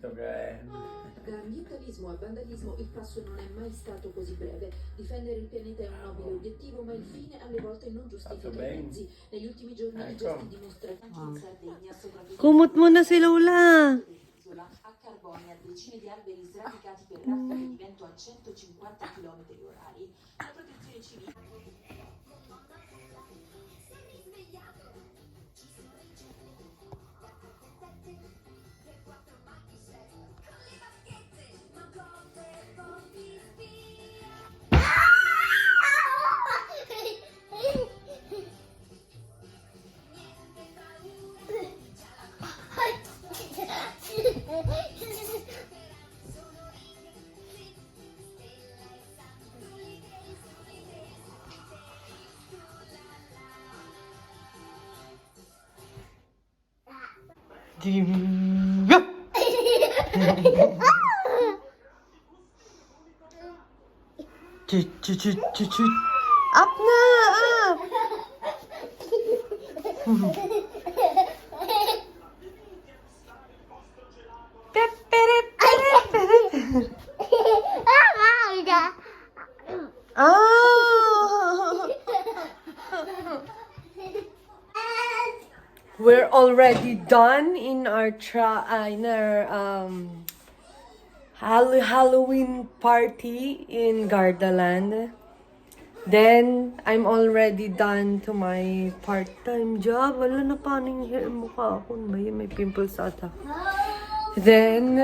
capito che... Tra ambientalismo e vandalismo il passo non è mai stato così breve. Difendere il pianeta è un nobile obiettivo, ma il fine alle volte non giustifica i mezzi. Negli ultimi giorni i gesti dimostrati anche in Sardegna, soprattutto Kumot mo na si Lola. a Carbonia, decine di alberi sradicati per raffiche di vento a 150 km/h. La protezione civile. Up na! Up! Oh! We're already done in our Halloween party in Gardaland. Then, I'm already done to my part-time job. Wala na paano yung hair mukha ako. May pimples ata. Then,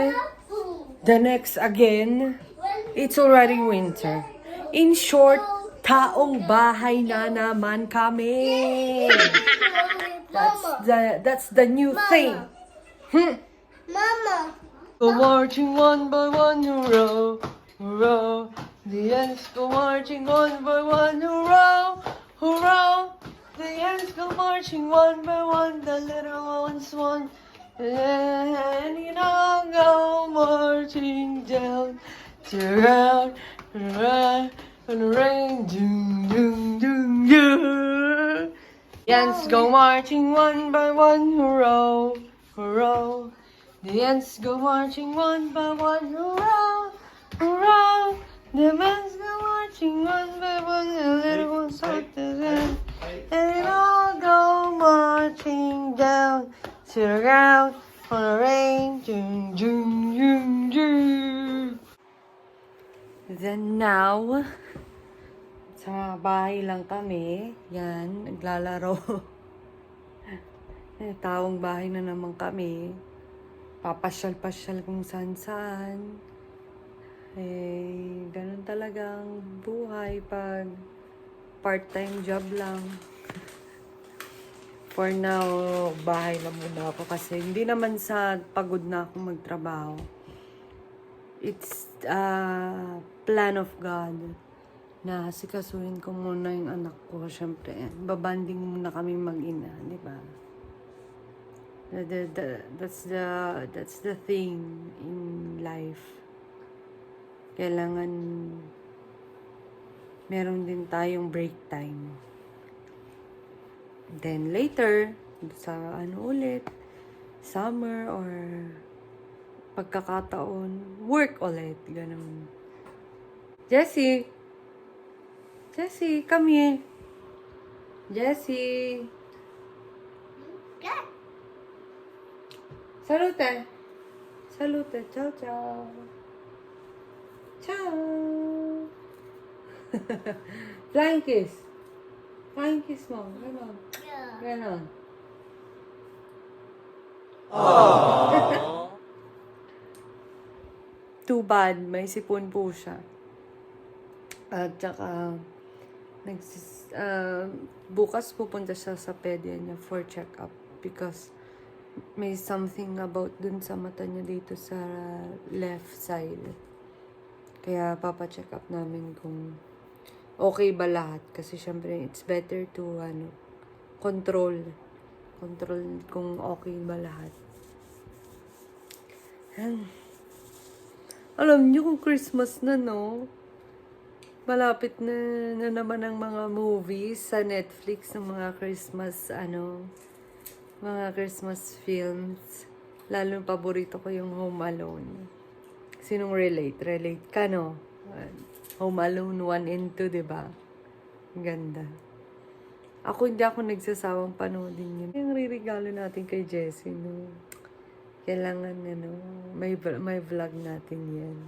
the next again, it's already winter. In short, taong bahay na naman kami. That's the new thing. Mama. Go marching one by one, hurrah, hurrah. The ants go marching one by one, hurrah, hurrah. The ants go marching one by one, the little ones one. And you know, go marching down to the ground, and the rain, doom, doom, doom, doom. The ants go marching one by one, hurrah, hurrah. The ants go marching one by one, hurrah, hurrah. The ants go marching one by one, the little ones out there. And they all go marching down to the ground on the rain. Doom, doom, doom, doom. Then now, sa bahay lang kami. Yan, naglalaro. Taong bahay na naman kami. Papasyal-pasyal kung saan-saan. Ganun talagang buhay pag part-time job lang. For now, bahay lang muna ako kasi hindi naman sa pagod na ako magtrabaho. It's a plan of God na sikasuhin ko muna yung anak ko. Siyempre, babanding muna kami mag-ina, di ba? That's the thing in life. Kailangan meron din tayong break time. Then later, sa ulit, summer or pagkakataon, work ulit. Ganun. Jessie, come here. Jessie. Salute. Salute. Ciao, ciao. Ciao. Flying kiss. Flying kiss mo. Ganon. Ganon. Too bad, may sipon po siya. At saka, bukas pupunta siya sa pedya niya for check-up because may something about dun sa mata niya dito sa left side. Kaya papacheck up namin kung okay ba lahat. Kasi syempre, it's better to control kung okay ba lahat. Alam niyo kung Christmas na, no? Malapit na naman ang mga movies sa Netflix ng mga Christmas, mga Christmas films. Lalo paborito ko yung Home Alone. Sinong relate? Relate ka, no? Home Alone 1 and 2, diba? Ganda. Hindi ako nagsasawang panoodin yun. Yung ririgalo natin kay Jessie, no? Kailangan, may vlog natin yan.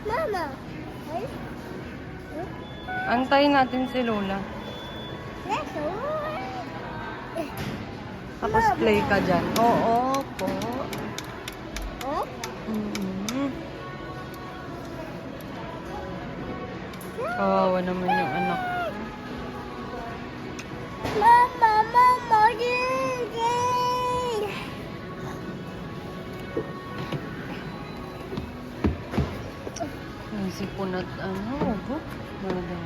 Mama. Antayin natin si Lola. Tapos play ka dyan. Oo po. Kawawa naman yung anak. Mama, Ang sipon at ubo. Maladang.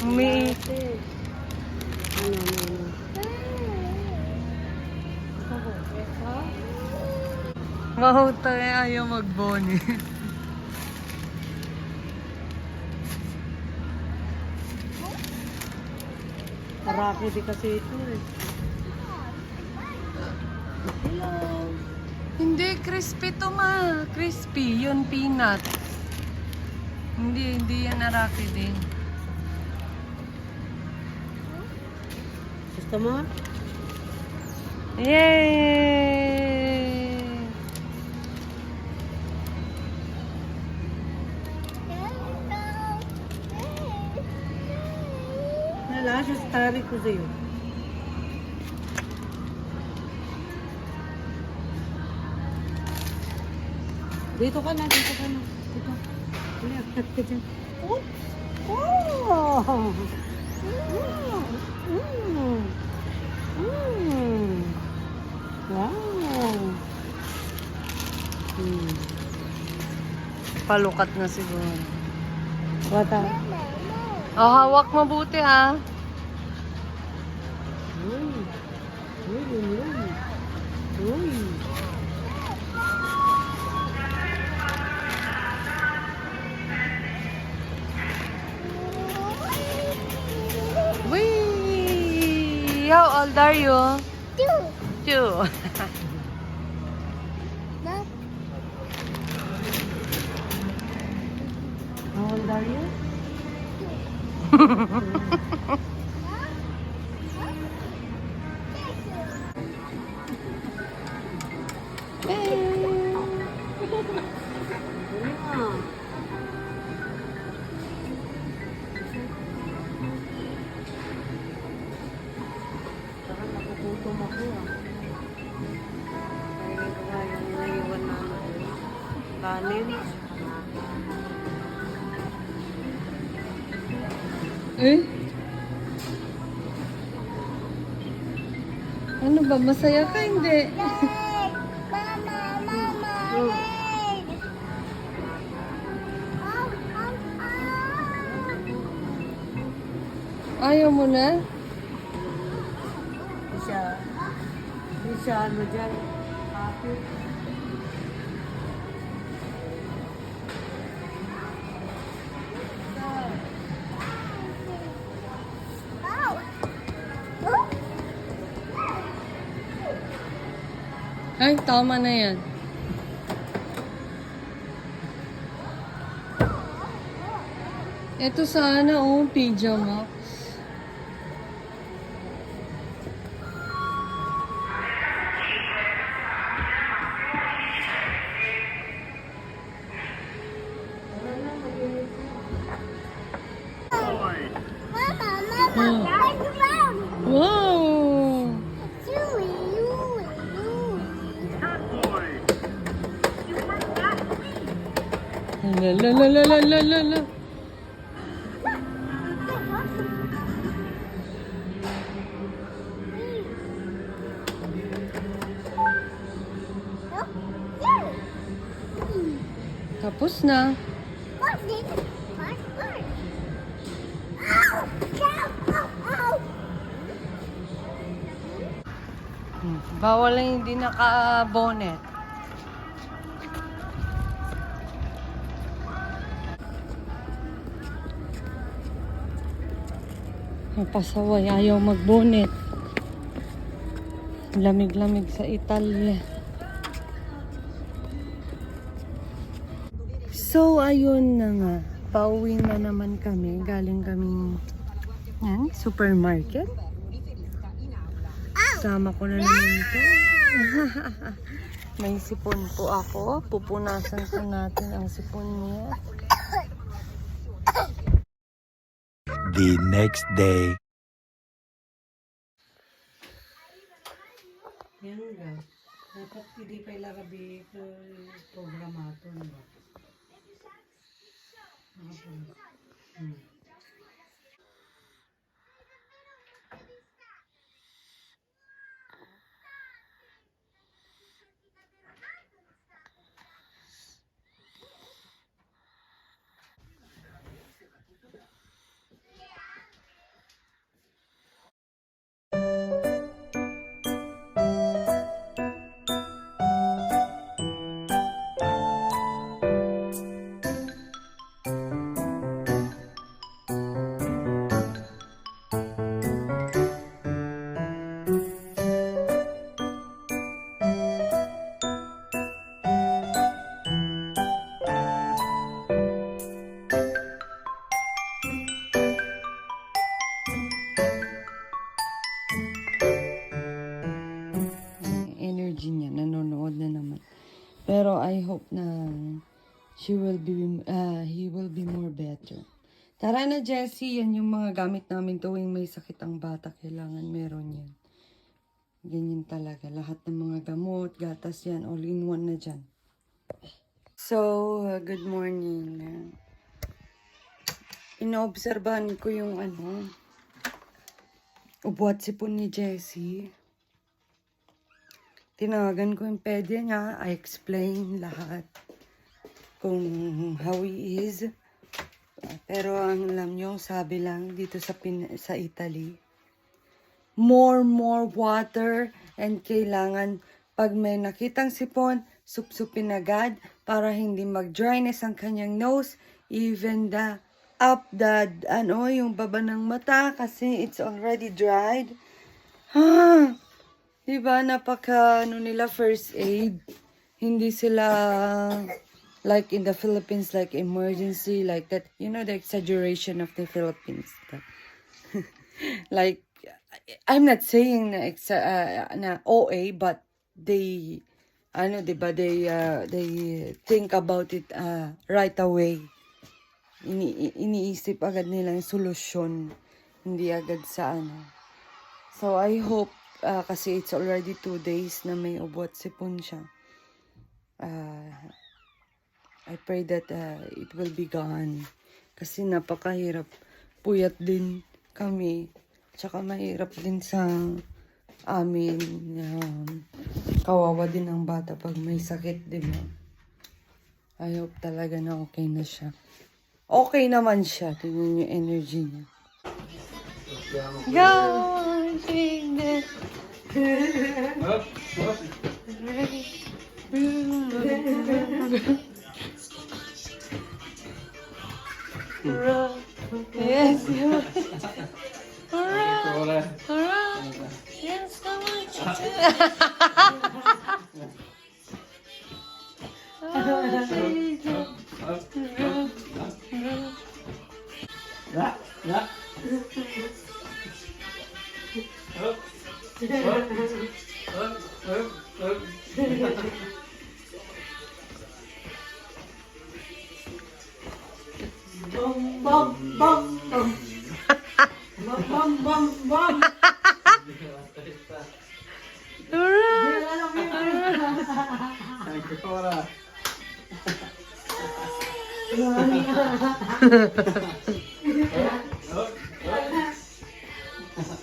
Umiitik. Mahuta ayaw magboni. Marami di kasi ito eh. Hello. Hindi, crispy to ma. Crispy. Yun, peanut. Hindi yan araki din. Gusto mo? Yay! Nalasya sa tari ko sa'yo. Dito ka na. Dito. Wala, akat ka dyan. Oh! Wow! Palukat na siguro. Wata. Oh, hawak mabuti ha. Uy. Wee! How old are you? 2. How old are you? Nagugutom ako ah. Kaya yung naiwan na kanin. Ano ba? Masaya ka hindi? Ayaw mo na? Siya ano dyan? Happy. Ay, tama na yan. Ito sana, oh, pajama. Mama, turn around. Wow! Chewy, La la la la la la la la. Tapos na. What's this? What's this? Ow! Ow! Ow! Bawal lang hindi naka-bonnet. Napasaway, ayaw mag-bonnet. Lamig-lamig sa Italia. So, ayun na nga. Pauwi na naman kami. Galing kaming supermarket. Sama ko na naman ito. May sipon po ako. Pupunasan po natin ang sipon niya. The next day. Yan nga. Dapat hindi pa ilagabi ko programato ba? Energy niya, nanonood na naman. Pero I hope na he will be more better. Tara na, Jessie. Yan yung mga gamit namin tuwing may sakit ang bata. Kailangan meron yan. Ganyan talaga. Lahat ng mga gamot, gatas yan, all in one na dyan. So, good morning. Inoobserbahan ko yung upuat sipon ni Jessie. Tinawagan ko yung pedya niya. I explain lahat kung how he is. Pero ang alam nyo, sabi lang dito sa Italy, more water, and kailangan pag may nakitang sipon, supsupin agad para hindi mag-dryness ang kanyang nose, even yung baba ng mata kasi it's already dried. Diba, nila first aid. Hindi sila like in the Philippines, like emergency, like that. You know, the exaggeration of the Philippines. Like, I'm not saying na OA, but they, they think about it right away. Iniisip agad nila yung solusyon. Hindi agad sa So, I hope, kasi it's already 2 days na may ubo at sipon siya. I pray that it will be gone. Kasi napakahirap. Puyat din kami. Tsaka mahirap din sa amin. Kawawa din ang bata pag may sakit, di ba? I hope talaga na okay na siya. Okay naman siya. Tingnan yung energy niya. Go! Sing this. Yes, yes, Bum, bum, bum, bum. Bum, bum, bum, bum. Ancora.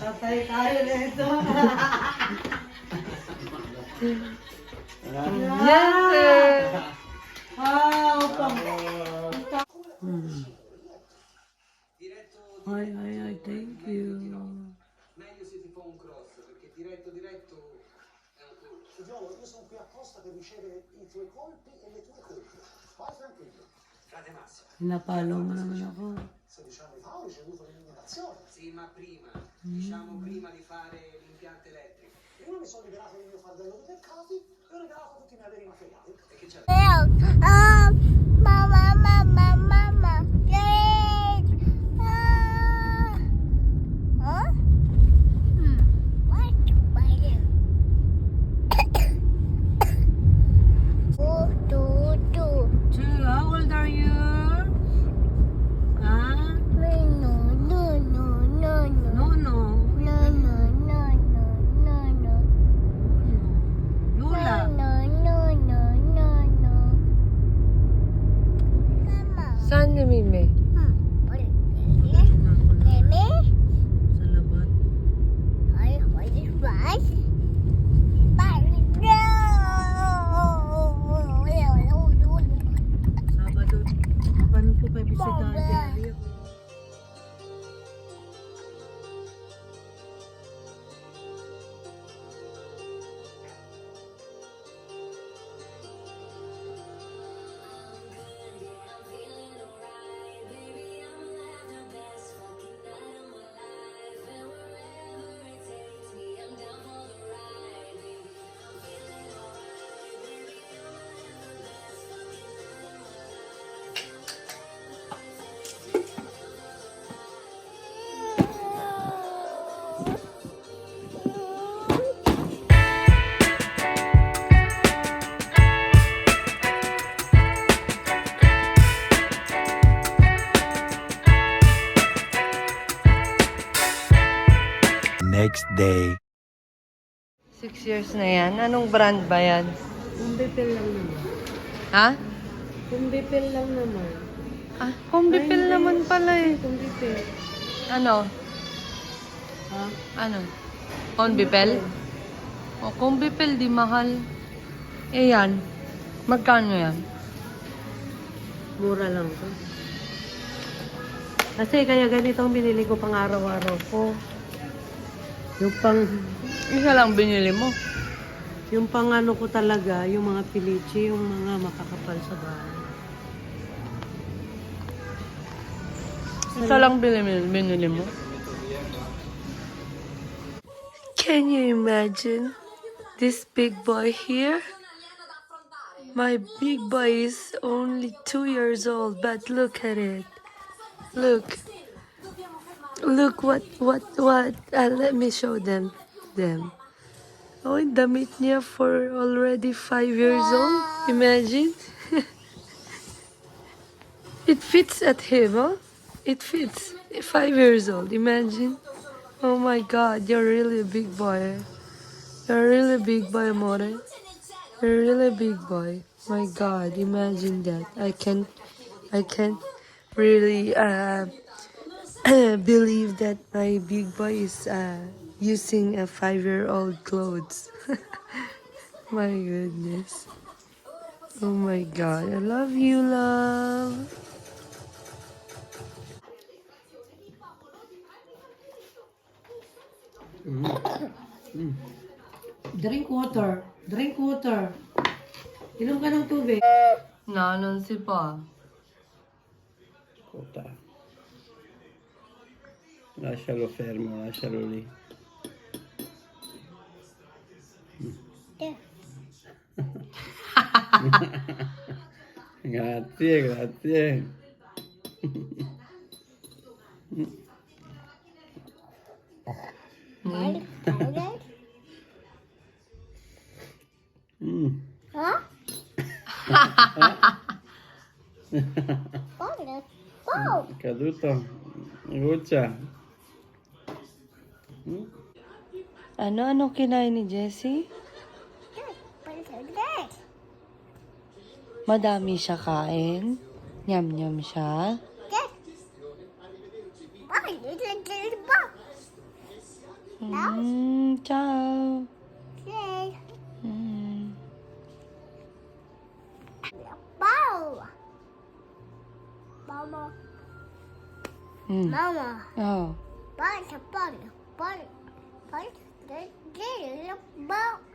Tatay tayo nito. Yes, sir. Pang. Ay, thank you. Meglio se ti fa un cross, perché diretto è un colpo. Figliolo, io sono qui apposta per ricevere i tuoi colpi e le tue colpe. Vai tranquillo. Frate Massimo. Pinapalo mo naman ako. 16 anni fa ho ricevuto l'eliminazione. Sì, ma prima, diciamo prima di fare l'impianto elettrico. Prima mi sono liberato del mio fardello di peccati e ho regalato tutti i miei averi materiali. E che c'è? Mama, great. Huh? What? Spider. Oh, two. Gee, how old are you? Ah? No. No. Lula. Saan ni Mime? Sa labat. Sabado. Paano po pa bisitahin kay Ariel? Next day. 6 years na yan. Anong brand ba yan? Kumbipil lang naman. Ha? Kumbipil lang naman. Ah, Kumbipil naman pala eh. Kumbipil. Ano? Ha? Ano? Kumbipil? O, Kumbipil di mahal. Eh yan. Magkano yan? Mura lang to. Kasi kaya ganito ang binili ko pang araw-araw ko. Yung pang, Isa lang binili mo. yung pang ano ko talaga, yung mga pilichi, yung mga makakapal sa bahay. Isa lang binili mo. Can you imagine this big boy here? My big boy is only 2 years old, but look at it. Look what. Let me show them. Oh, yung damit niya for already 5 years old. Imagine. It fits at him, huh? It fits. 5 years old. Imagine. Oh my God, you're really a big boy. You're really a big boy, amore. You're really a big boy. My God, imagine that. I can't really believe that my big boy is using a 5-year-old clothes. My goodness. Oh my God, I love you, love. Drink water. Inom ka ng tubig. Nanonsi pa. Ascolta. Lascialo fermo, lascialo lì. Grazie. Balik balik. Hah? Balik. Wow. Caduto? Goccia? Ano kinain ni Jessie? Balik balik. Madami siya kain. Nyam-nyam siya. Balik balik balik. Ciao. Okay. Mm. Wow. Mama. Mama. Oh. Balik balik balik. Balik balik balik.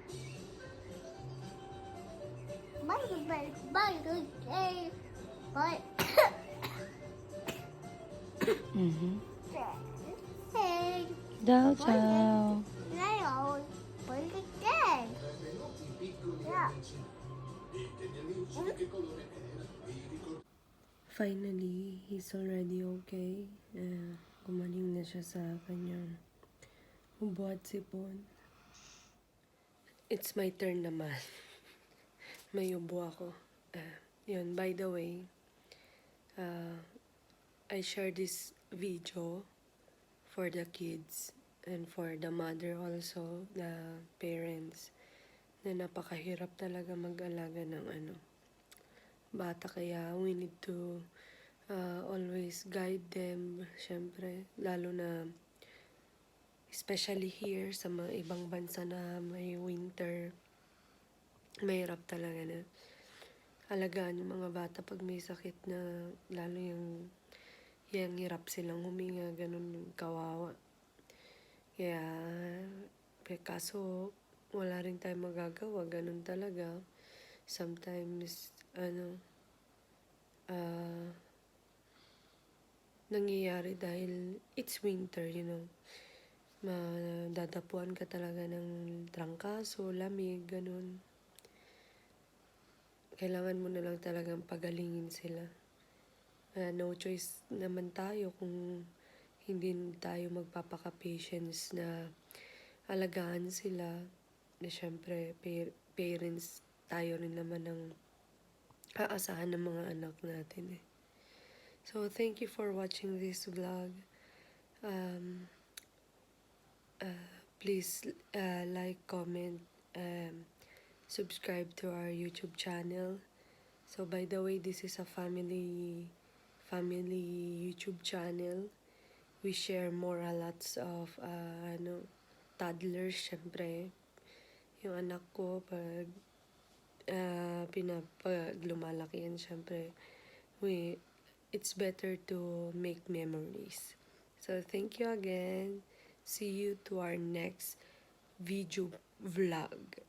Balik balik balik. Balik. Hey. Ciao, ciao. Leo. Balik balik. Yeah. Finally, he's already okay. Gumaling na siya sa kanyang ubo at sipon. It's my turn naman. May ubo ako. Yun, by the way, I share this video for the kids and for the mother also, the parents, na napakahirap talaga mag-alaga ng bata, kaya we need to always guide them, syempre, lalo na especially here sa mga ibang bansa na may winter, mahirap talaga na alagaan yung mga bata pag may sakit, na lalo yung hirap silang huminga, ganun, yung kawawa. Kaya kaso wala rin tayong magagawa, ganun talaga. Sometimes nangyayari dahil it's winter, madadapuan ka talaga ng trangkaso, lamig, ganun. Kailangan mo na lang talagang pagalingin sila. No choice naman tayo kung hindi tayo magpapaka-patience na alagaan sila. Na syempre, parents tayo rin naman ng aasahan ng mga anak natin. So, thank you for watching this vlog. Please like, comment, subscribe to our YouTube channel. So, by the way, this is a family YouTube channel. We share more lots of toddlers, syempre. Yung anak ko, pag lumalaki yan, syempre, it's better to make memories. So, thank you again. See you to our next video vlog.